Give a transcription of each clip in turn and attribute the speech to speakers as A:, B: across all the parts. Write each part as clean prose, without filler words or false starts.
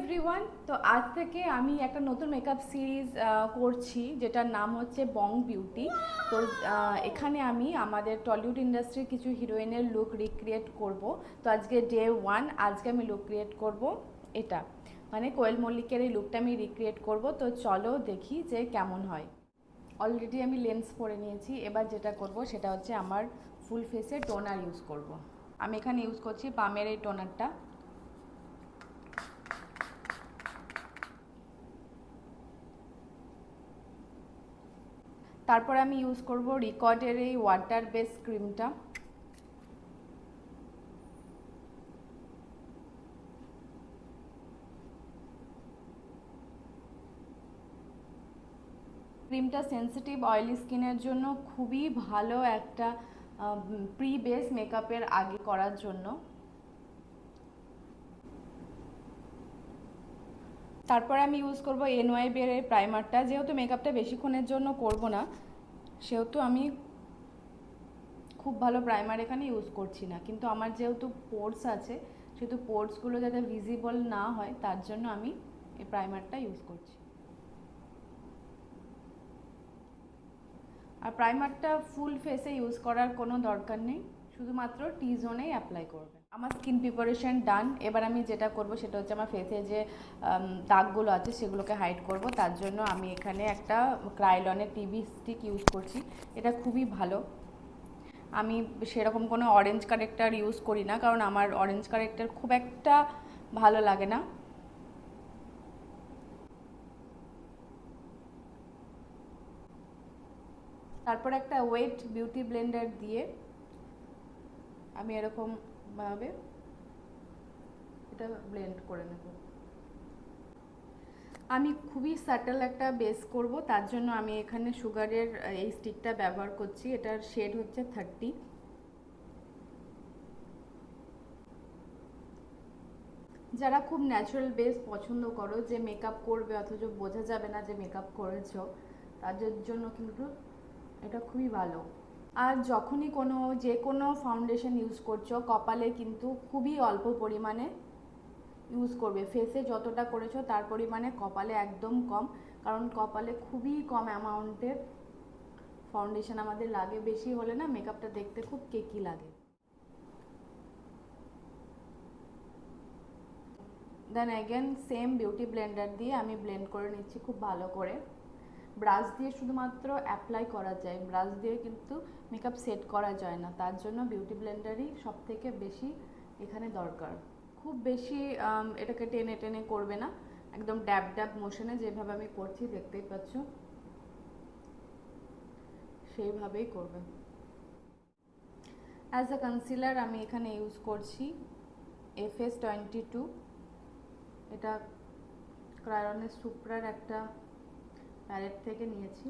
A: Everyone, তো আজ থেকে আমি একটা নতুন মেকআপ সিরিজ করছি যেটার নাম হচ্ছে বং বিউটি। তো এখানে আমি আমাদের টলিউড ইন্ডাস্ট্রির কিছু হিরোইনের লুক রিক্রিয়েট করব। তো আজকে ডে 1, আজকে আমি লুক ক্রিয়েট করব এটা, মানে কোয়েল মল্লিকের এই লুকটা আমি রিক্রিয়েট করব। তো চলো দেখি যে কেমন হয়। অলরেডি আমি লেন্স পরে নিয়েছি, এবার যেটা করব সেটা হচ্ছে আমার ফুল ফেসে টোনার ইউজ করব। আমি এখানে ইউজ করছি পামের এই টোনারটা। তারপর আমি ইউজ করব রিকর্ডের এই ওয়াটার বেস ক্রিমটা। ক্রিমটা সেন্সিটিভ অয়েলি স্কিনের জন্য খুবই ভালো একটা প্রি বেস মেকআপের আগে করার জন্য। তারপর আমি ইউজ করব NYB এর প্রাইমারটা। যেহেতু মেকআপটা বেশিক্ষণের জন্য করব না, সেহেতু আমি খুব ভালো প্রাইমার এখানে ইউজ করছি না, কিন্তু আমার যেহেতু পোর্স আছে, সেহেতু পোর্সগুলো যাতে ভিজিবল না হয় তার জন্য আমি এই প্রাইমারটা ইউজ করছি। আর প্রাইমারটা ফুল ফেসে ইউজ করার কোনো দরকার নেই, শুধুমাত্র টি জোনেই অ্যাপ্লাই করবেন। আমার স্কিন প্রিপারেশন ডান। এবার আমি যেটা করব সেটা হচ্ছে আমার ফেসে যে দাগগুলো আছে সেগুলোকে হাইড করব। তার জন্য আমি এখানে একটা ক্রাইলনের টিভি স্টিক ইউজ করছি। এটা খুবই ভালো। আমি সেরকম কোনো অরেঞ্জ কারেক্টার ইউজ করি না, কারণ আমার অরেঞ্জ কারেক্টার খুব একটা ভালো লাগে না। তারপর একটা ওয়েট বিউটি ব্লেন্ডার দিয়ে আমি এরকম ভাবে এটা ব্লেন্ড করে নেব। আমি খুবই সাটল একটা বেস করব, তার জন্য আমি এখানে সুগারের এই স্টিকটা ব্যবহার করছি। এটার শেড হচ্ছে 30। যারা খুব ন্যাচারাল বেস পছন্দ করো, যে মেকআপ করবে অথচ বোঝা যাবে না যে মেকআপ করেছো, তাদের জন্য কিন্তু এটা খুবই ভালো। আর যখনই যে কোনো ফাউন্ডেশন ইউজ করছো, কপালে কিন্তু খুবই অল্প পরিমাণে ইউজ করবে। ফেসে যতটা করেছো তার পরিমাণে কপালে একদম কম, কারণ কপালে খুবই কম অ্যামাউন্টের ফাউন্ডেশন আমাদের লাগে। বেশি হলে না মেকআপটা দেখতে খুব কেকি লাগে। Then again same beauty blender দিয়ে আমি ব্লেন্ড করে নিচ্ছি খুব ভালো করে। ব্রাশ দিয়ে শুধুমাত্র অ্যাপ্লাই করা যায়, ব্রাশ দিয়ে কিন্তু মেকআপ সেট করা যায় না। তার জন্য বিউটি ব্লেন্ডারই সব থেকে বেশি এখানে দরকার। খুব বেশি এটাকে টেনে টেনে করবে না, একদম ড্যাব ড্যাব মোশনে যেভাবে আমি করছি দেখতেই পাচ্ছ, সেইভাবেই করবে। অ্যাজ আ কনসিলার আমি এখানে ইউজ করছি FS22। এটা ক্রায়নের সুপ্রার একটা প্যালেট থেকে নিয়েছি।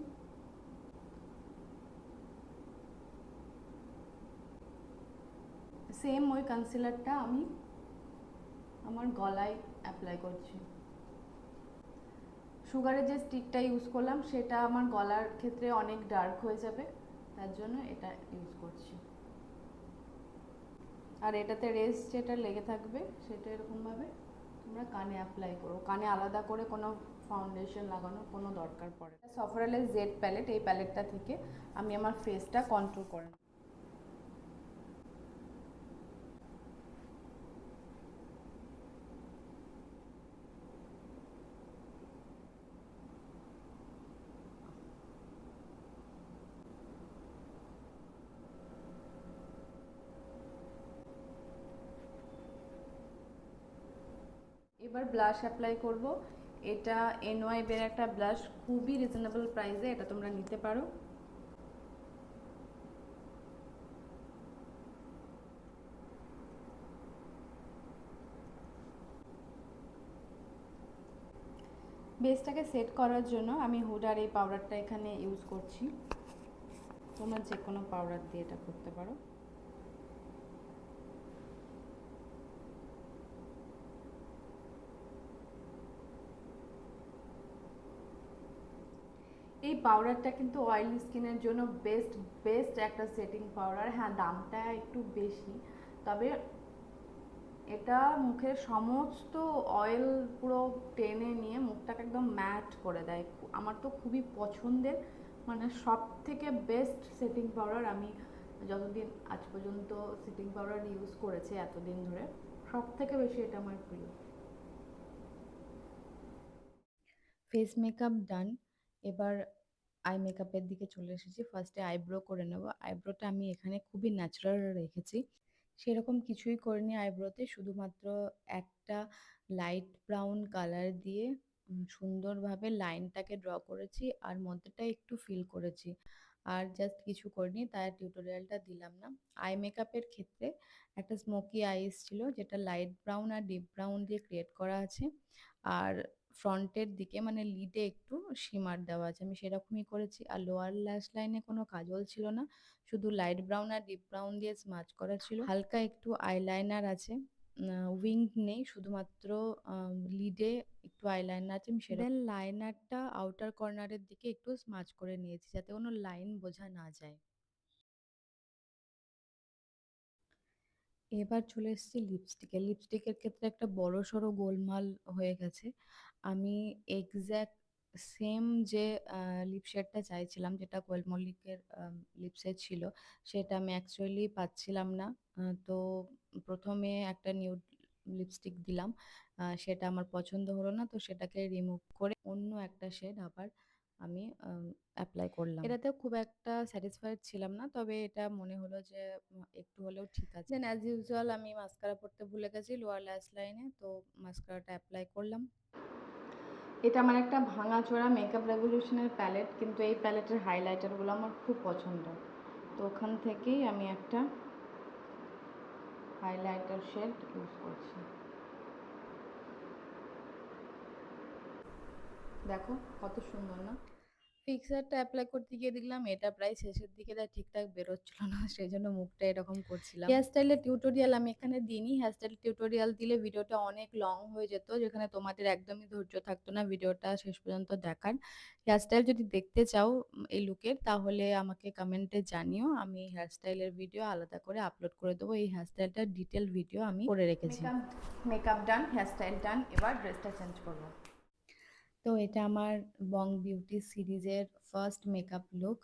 A: সেম ওই কনসিলারটা আমি আমার গলায় অ্যাপ্লাই করছি। সুগারের যে স্টিকটা ইউজ করলাম সেটা আমার গলার ক্ষেত্রে অনেক ডার্ক হয়ে যাবে, তার জন্য এটা ইউজ করছি। আর এটাতে রেস যেটা লেগে থাকবে সেটা এরকমভাবে তোমরা কানে অ্যাপ্লাই করো। কানে আলাদা করে কোনো ফাউন্ডেশন লাগানোর কোনো দরকার পড়ে না। সফরালের জেড প্যালেট, এই প্যালেটটা থেকে আমি আমার ফেসটা কন্ট্রোল করে নেব। এবার ব্লাশ অ্যাপ্লাই করব। এটা NYB এর একটা ব্লাশ, খুবই রিজনেবল প্রাইসে এটা তোমরা নিতে পারো। বেসটাকে সেট করার জন্য আমি হুডার এই পাউডারটা এখানে ইউজ করছি। তোমরা যে কোনো পাউডার দিয়ে এটা করতে পারো। এই পাউডারটা কিন্তু অয়েলি স্কিনের জন্য বেস্ট একটা সেটিং পাউডার। হ্যাঁ, দামটা একটু বেশি, তবে এটা মুখের সমস্ত অয়েল পুরো টেনে নিয়ে মুখটাকে একদম ম্যাট করে দেয়। আমার তো খুবই পছন্দের, মানে সব থেকে বেস্ট সেটিং পাউডার আমি যতদিন আজ পর্যন্ত সেটিং পাউডার ইউজ করেছি এতদিন ধরে, সব থেকে বেশি এটা আমার প্রিয়। ফেস মেকআপ ডান। এবার আই মেকআপের দিকে চলে এসেছি। ফার্স্টে আইব্রো করে নেব। আইব্রোটা আমি এখানে খুবই ন্যাচারাল রেখেছি, সেরকম কিছুই করিনি আইব্রোতে, শুধুমাত্র একটা লাইট ব্রাউন কালার দিয়ে সুন্দরভাবে লাইনটাকে ড্র করেছি আর মধ্যেটা একটু ফিল করেছি, আর জাস্ট কিছু করিনি, তার টিউটোরিয়ালটা দিলাম না। আই মেকআপের ক্ষেত্রে একটা স্মোকি আইস ছিল, যেটা লাইট ব্রাউন আর ডিপ ব্রাউন দিয়ে ক্রিয়েট করা আছে, আর ফ্রন্টের দিকে মানে লিডে একটু শিমার দেওয়া আছে, আমি সেরকমই করেছি। আর লোয়ার ল্যাশ লাইনে কোনো কাজল ছিল না, শুধু লাইট ব্রাউন আর ডিপ ব্রাউন দিয়ে স্মাচ করা ছিল। হালকা একটু আইলাইনার আছে, উইং নেই, শুধুমাত্র লিডে একটু আইলাইনার আছে, আমি সেটা লাইনারটা আউটার কর্নারের দিকে একটু স্মাচ করে নিয়েছি যাতে কোনো লাইন বোঝা না যায়। এবার চলে এসেছি লিপস্টিকে। লিপস্টিকের ক্ষেত্রে একটা বড় সড়ো গোলমাল হয়ে গেছে। আমি এক্স্যাক্ট সেম যে লিপ শেডটা চাইছিলাম, যেটা কোয়েল মল্লিকের লিপসে ছিল, সেটা আমি অ্যাকচুয়ালি পাচ্ছিলাম না। তো প্রথমে একটা নিউড লিপস্টিক দিলাম, সেটা আমার পছন্দ হলো না, তো সেটাকে রিমুভ করে অন্য একটা শেড আবার আমি অ্যাপ্লাই করলাম। এটাতেও খুব একটা স্যাটিসফাইড ছিলাম না, তবে এটা মনে হলো যে একটু হলেও ঠিক আছে। দেন অ্যাজ ইউজুয়াল আমি মাস্কারা পরতে ভুলে গেছি লোয়ার ল্যাশ লাইনে, তো মাস্কারাটা অ্যাপ্লাই করলাম। এটা আমার একটা ভাঙাচোরা মেকআপ রেভলিউশনের প্যালেট, কিন্তু এই প্যালেটের হাইলাইটারগুলো আমার খুব পছন্দ, তো ওখান থেকেই আমি একটা হাইলাইটার শেড ইউজ করছি। দেখো কত সুন্দর না? ফিক্সারটা অ্যাপ্লাই করতে গিয়ে দেখলাম এটা প্রায় শেষের দিকে, তাই ঠিকঠাক বেরোচ্ছিল না, সেই জন্য মুখটা এরকম করছিলাম। হেয়ার স্টাইলের টিউটোরিয়াল আমি এখানে দিইনি, হেয়ার স্টাইল টিউটোরিয়াল দিলে ভিডিওটা অনেক লং হয়ে যেত, যেখানে তোমাদের একদমই ধৈর্য থাকতো না ভিডিওটা শেষ পর্যন্ত দেখার। হেয়ার স্টাইল যদি দেখতে চাও এই লুকের, তাহলে আমাকে কমেন্টে জানিও, আমি হেয়ার স্টাইলের ভিডিও আলাদা করে আপলোড করে দেবো। এই হেয়ার স্টাইলটার ডিটেল ভিডিও আমি করে রেখেছি। মেকআপ ডান, হেয়ার স্টাইল ডান, এবার ড্রেসটা চেঞ্জ করবো। তো এটা আমার বং বিউটি সিরিজের ফার্স্ট মেকআপ লুক।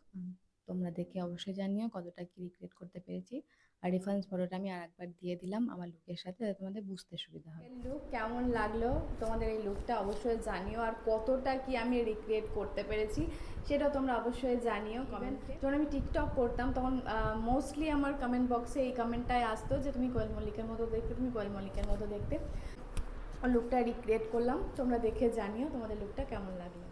A: তোমরা দেখে অবশ্যই জানিও কতটা কি রিক্রিয়েট করতে পেরেছি, আর রেফারেন্স ফটোটা আমি আরেকবার দিয়ে দিলাম আমার লুকের সাথে, যাতে তোমাদের বুঝতে সুবিধা হয়। লুক কেমন লাগলো তোমাদের এই লুকটা অবশ্যই জানিও, আর কতটা কি আমি রিক্রিয়েট করতে পেরেছি সেটাও তোমরা অবশ্যই জানিও কমেন্টে। যখন আমি টিকটক করতাম তখন মোস্টলি আমার কমেন্ট বক্সে এই কমেন্টটাই আসতো যে তুমি কোয়েল মল্লিকের মতো দেখতে, তুমি কোয়েল মল্লিকের মতো দেখতে। লুকটা রিক্রিয়েট করলাম, তোমরা দেখে জানিও তোমাদের লুকটা কেমন লাগলো।